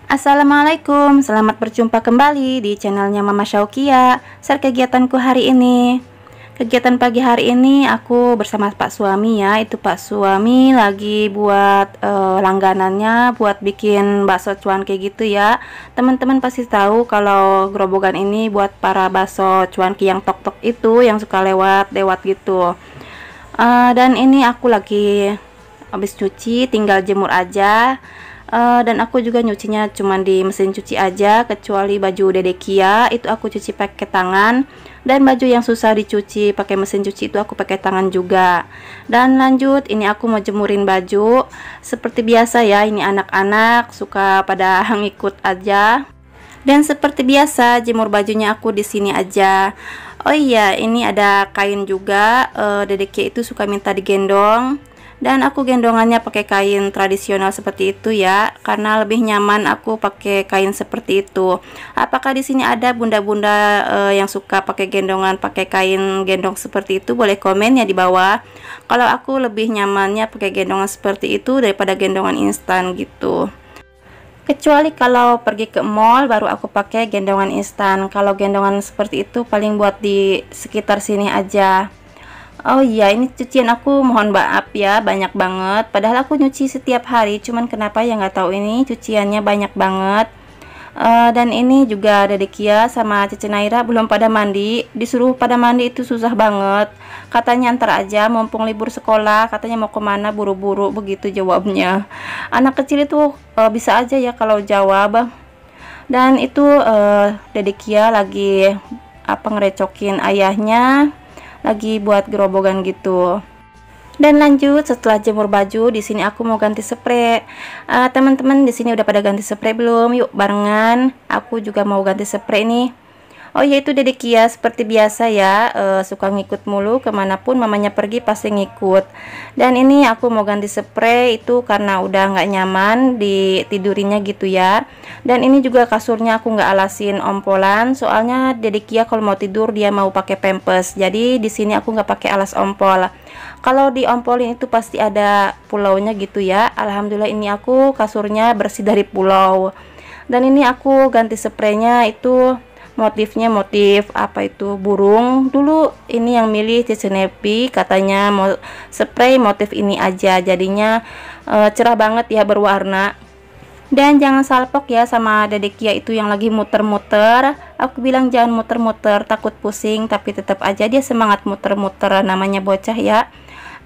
Assalamualaikum, selamat berjumpa kembali di channelnya Mama Syaukia. Kegiatanku hari ini. Kegiatan pagi hari ini aku bersama Pak suami ya. Itu Pak suami lagi buat langganannya buat bikin bakso cuan kayak gitu ya. Teman-teman pasti tahu kalau gerobokan ini buat para bakso cuanki yang tok-tok itu yang suka lewat-lewat gitu. Dan ini aku lagi habis cuci, tinggal jemur aja. Dan aku juga nyucinya cuman di mesin cuci aja, kecuali baju Dede Kia itu aku cuci pakai tangan, dan baju yang susah dicuci pakai mesin cuci itu aku pakai tangan juga. Dan lanjut, ini aku mau jemurin baju seperti biasa ya. Ini anak-anak suka pada ngikut aja, dan seperti biasa jemur bajunya aku di sini aja. Oh iya, ini ada kain juga. Dede Kia itu suka minta digendong, dan aku gendongannya pakai kain tradisional seperti itu ya, karena lebih nyaman aku pakai kain seperti itu. Apakah di sini ada bunda-bunda yang suka pakai gendongan, pakai kain gendong seperti itu? Boleh komen ya di bawah. Kalau aku lebih nyamannya pakai gendongan seperti itu daripada gendongan instan gitu. Kecuali kalau pergi ke mall baru aku pakai gendongan instan. Kalau gendongan seperti itu paling buat di sekitar sini aja. Oh iya, ini cucian aku mohon maaf ya, banyak banget. Padahal aku nyuci setiap hari, cuman kenapa ya nggak tahu ini cuciannya banyak banget. Dan ini juga Dede Kia sama Cece Naira belum pada mandi. Disuruh pada mandi itu susah banget. Katanya antar aja, mumpung libur sekolah. Katanya mau kemana buru-buru, begitu jawabnya. Anak kecil itu bisa aja ya kalau jawab. Dan itu Dede Kia lagi ngerecokin ayahnya, lagi buat gerobokan gitu. Dan lanjut, setelah jemur baju di sini aku mau ganti spray. Teman-teman di sini udah pada ganti spray belum? Yuk barengan, aku juga mau ganti spray nih. Oh ya, itu Dede Kia seperti biasa ya, suka ngikut mulu kemanapun mamanya pergi pasti ngikut. Dan ini aku mau ganti spray itu karena udah nggak nyaman di tidurinya gitu ya. Dan ini juga kasurnya aku nggak alasin ompolan, soalnya Dede Kia kalau mau tidur dia mau pakai pampers. Jadi di sini aku nggak pakai alas ompol. Kalau diompolin itu pasti ada pulaunya gitu ya. Alhamdulillah ini aku kasurnya bersih dari pulau. Dan ini aku ganti spraynya itu motifnya motif apa itu burung. Dulu ini yang milih Cece Nepi, katanya mau spray motif ini aja, jadinya cerah banget ya, berwarna. Dan jangan salpok ya sama Dede Kia itu yang lagi muter-muter. Aku bilang jangan muter-muter, takut pusing, tapi tetap aja dia semangat muter-muter, namanya bocah ya.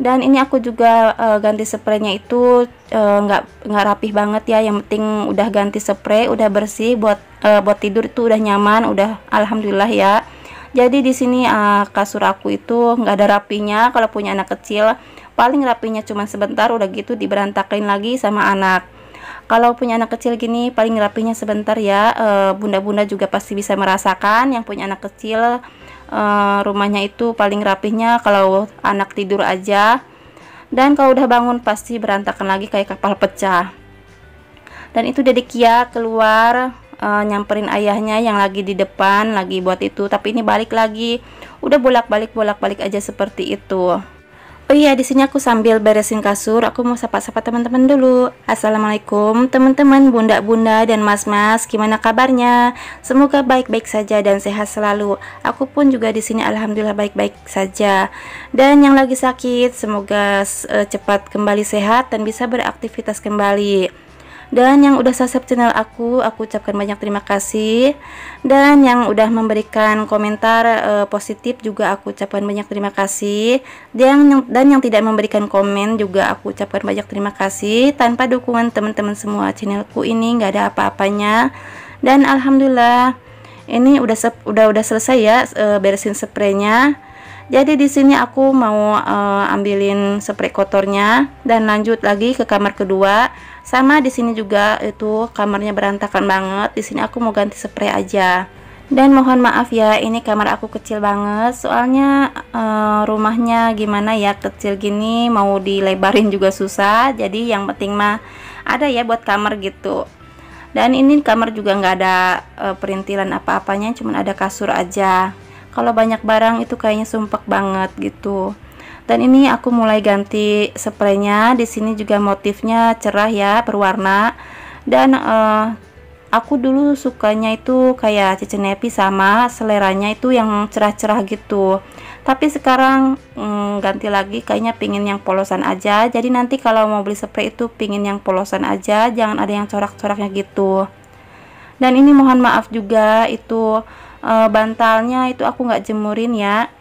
Dan ini aku juga ganti spraynya itu nggak rapih banget ya, yang penting udah ganti spray, udah bersih, buat tidur itu udah nyaman, udah alhamdulillah ya. Jadi di sini kasur aku itu nggak ada rapinya. Kalau punya anak kecil paling rapinya cuma sebentar, udah gitu diberantakin lagi sama anak. Kalau punya anak kecil gini paling rapinya sebentar ya. Bunda-bunda juga pasti bisa merasakan yang punya anak kecil, rumahnya itu paling rapihnya kalau anak tidur aja. Dan kalau udah bangun pasti berantakan lagi kayak kapal pecah. Dan itu Dede Kia keluar nyamperin ayahnya yang lagi di depan lagi buat itu, tapi ini balik lagi, udah bolak-balik aja seperti itu. Oh iya, di sini aku sambil beresin kasur, aku mau sapa-sapa teman-teman dulu. Assalamualaikum teman-teman, bunda-bunda dan mas-mas, gimana kabarnya? Semoga baik-baik saja dan sehat selalu. Aku pun juga di sini alhamdulillah baik-baik saja. Dan yang lagi sakit semoga cepat kembali sehat dan bisa beraktivitas kembali. Dan yang udah subscribe channel aku ucapkan banyak terima kasih. Dan yang udah memberikan komentar positif juga aku ucapkan banyak terima kasih. Dan yang tidak memberikan komen juga aku ucapkan banyak terima kasih. Tanpa dukungan teman-teman semua, channelku ini nggak ada apa-apanya. Dan alhamdulillah ini udah selesai ya beresin spraynya. Jadi di sini aku mau ambilin spray kotornya dan lanjut lagi ke kamar kedua. Sama di sini juga itu kamarnya berantakan banget. Di sini aku mau ganti spray aja. Dan mohon maaf ya, ini kamar aku kecil banget. Soalnya rumahnya gimana ya, kecil gini mau dilebarin juga susah. Jadi yang penting mah ada ya buat kamar gitu. Dan ini kamar juga nggak ada perintilan apa-apanya, cuman ada kasur aja. Kalau banyak barang itu kayaknya sumpek banget gitu. Dan ini aku mulai ganti spraynya. Di sini juga motifnya cerah ya, berwarna. Dan Aku dulu sukanya itu kayak Cecenepi sama seleranya itu yang cerah-cerah gitu. Tapi sekarang ganti lagi, kayaknya pingin yang polosan aja. Jadi nanti kalau mau beli spray itu pingin yang polosan aja, jangan ada yang corak-coraknya gitu. Dan ini mohon maaf juga itu bantalnya itu aku nggak jemurin ya.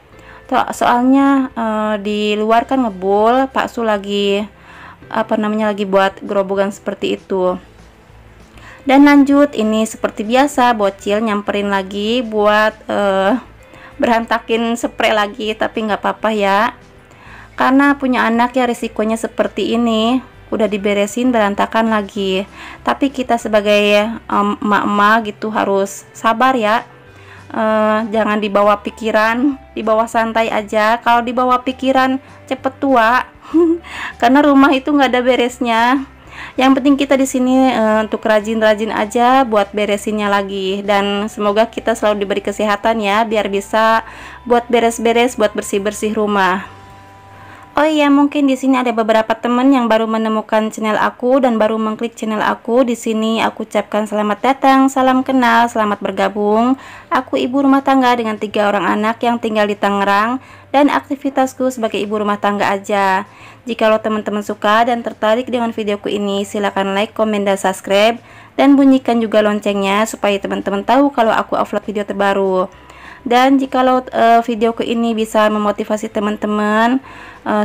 Soalnya di luar kan ngebul, Pak Su lagi lagi buat gerobogan seperti itu. Dan lanjut, ini seperti biasa bocil nyamperin lagi buat berantakin spray lagi, tapi nggak apa-apa ya, karena punya anak ya risikonya seperti ini, udah diberesin berantakan lagi. Tapi kita sebagai emak-emak gitu harus sabar ya, jangan dibawa pikiran, dibawa santai aja. Kalau dibawa pikiran cepet tua karena rumah itu nggak ada beresnya. Yang penting kita di sini untuk rajin-rajin aja buat beresinnya lagi, dan semoga kita selalu diberi kesehatan ya, biar bisa buat beres-beres, buat bersih-bersih rumah. Oh iya, mungkin di sini ada beberapa teman yang baru menemukan channel aku dan baru mengklik channel aku. Di sini aku ucapkan selamat datang, salam kenal, selamat bergabung. Aku ibu rumah tangga dengan 3 orang anak yang tinggal di Tangerang, dan aktivitasku sebagai ibu rumah tangga aja. Jikalau teman-teman suka dan tertarik dengan videoku ini, silahkan like, komen, dan subscribe, dan bunyikan juga loncengnya supaya teman-teman tahu kalau aku upload video terbaru. Dan jikalau videoku ini bisa memotivasi teman-teman,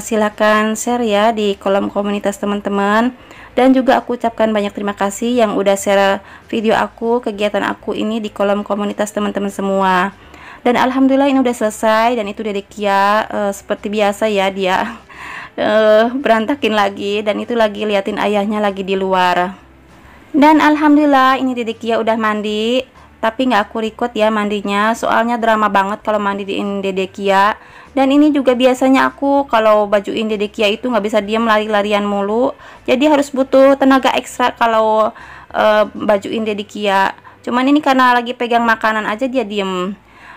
silakan share ya di kolom komunitas teman-teman. Dan juga aku ucapkan banyak terima kasih yang udah share video aku, kegiatan aku ini di kolom komunitas teman-teman semua. Dan alhamdulillah ini udah selesai, dan itu Dedekia seperti biasa ya, dia berantakin lagi, dan itu lagi liatin ayahnya lagi di luar. Dan alhamdulillah ini Dedekia udah mandi, tapi nggak aku record ya mandinya, soalnya drama banget kalau mandiin Dedekia. Dan ini juga biasanya aku kalau bajuin Dedekia itu nggak bisa diam, lari-larian mulu, jadi harus butuh tenaga ekstra kalau bajuin Dedekia. Cuman ini karena lagi pegang makanan aja dia diem,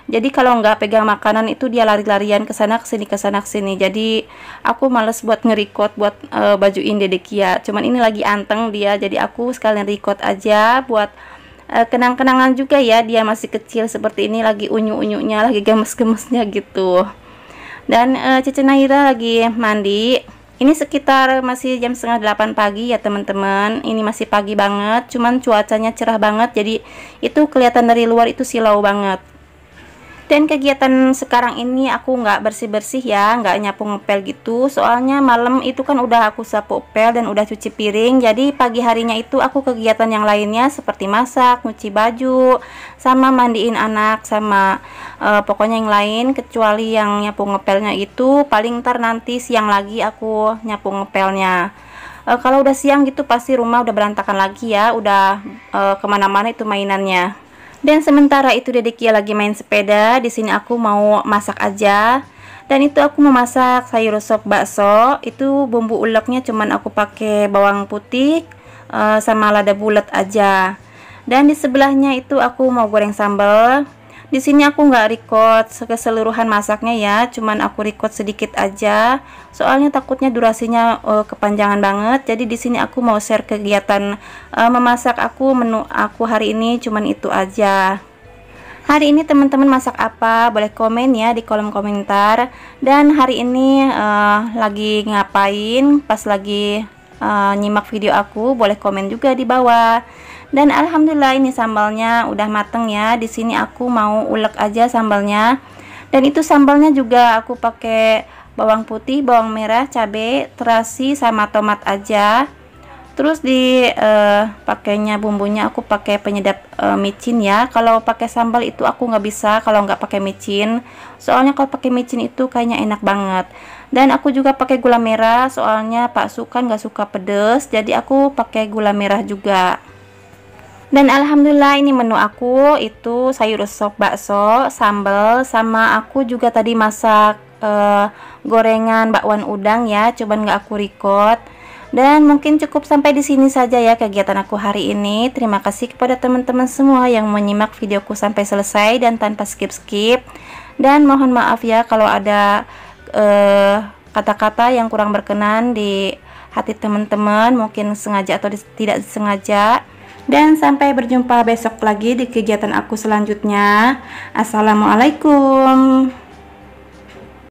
jadi kalau nggak pegang makanan itu dia lari-larian ke sana ke sini, ke sana ke sini. Jadi aku males buat nge-record buat bajuin Dedekia. Cuman ini lagi anteng dia, jadi aku sekalian record aja buat kenang-kenangan juga ya, dia masih kecil seperti ini, lagi unyu-unyunya, lagi gemes-gemesnya gitu. Dan Cece Naira lagi mandi. Ini sekitar masih jam setengah 8 pagi ya teman-teman. Ini masih pagi banget, cuman cuacanya cerah banget, jadi itu kelihatan dari luar itu silau banget. Dan kegiatan sekarang ini aku nggak bersih-bersih ya, nggak nyapu ngepel gitu, soalnya malam itu kan udah aku sapu pel dan udah cuci piring. Jadi pagi harinya itu aku kegiatan yang lainnya seperti masak, nyuci baju, sama mandiin anak, sama pokoknya yang lain, kecuali yang nyapu ngepelnya itu paling ntar nanti siang lagi aku nyapu ngepelnya. Kalau udah siang gitu pasti rumah udah berantakan lagi ya, udah kemana-mana itu mainannya. Dan sementara itu Dedekia lagi main sepeda, di sini aku mau masak aja. Dan itu aku mau masak sayur sop bakso. Itu bumbu uleknya cuman aku pakai bawang putih sama lada bulat aja. Dan di sebelahnya itu aku mau goreng sambal. Di sini aku nggak record keseluruhan masaknya ya, cuman aku record sedikit aja. Soalnya takutnya durasinya kepanjangan banget. Jadi di sini aku mau share kegiatan memasak aku, menu aku hari ini cuman itu aja. Hari ini teman-teman masak apa? Boleh komen ya di kolom komentar. Dan hari ini lagi ngapain? Pas lagi nyimak video aku, boleh komen juga di bawah. Dan alhamdulillah ini sambalnya udah mateng ya. Di sini aku mau ulek aja sambalnya. Dan itu sambalnya juga aku pakai bawang putih, bawang merah, cabai, terasi sama tomat aja. Terus di pakainya bumbunya aku pakai penyedap micin ya. Kalau pakai sambal itu aku nggak bisa kalau nggak pakai micin. Soalnya kalau pakai micin itu kayaknya enak banget. Dan aku juga pakai gula merah, soalnya Pak Su kan nggak suka pedes, jadi aku pakai gula merah juga. Dan alhamdulillah ini menu aku itu sayur sop bakso, sambal, sama aku juga tadi masak gorengan bakwan udang ya, cuman nggak aku record. Dan mungkin cukup sampai di sini saja ya kegiatan aku hari ini. Terima kasih kepada teman-teman semua yang menyimak videoku sampai selesai dan tanpa skip-skip. Dan mohon maaf ya kalau ada kata-kata yang kurang berkenan di hati teman-teman, mungkin sengaja atau tidak sengaja. Dan sampai berjumpa besok lagi di kegiatan aku selanjutnya. Assalamualaikum.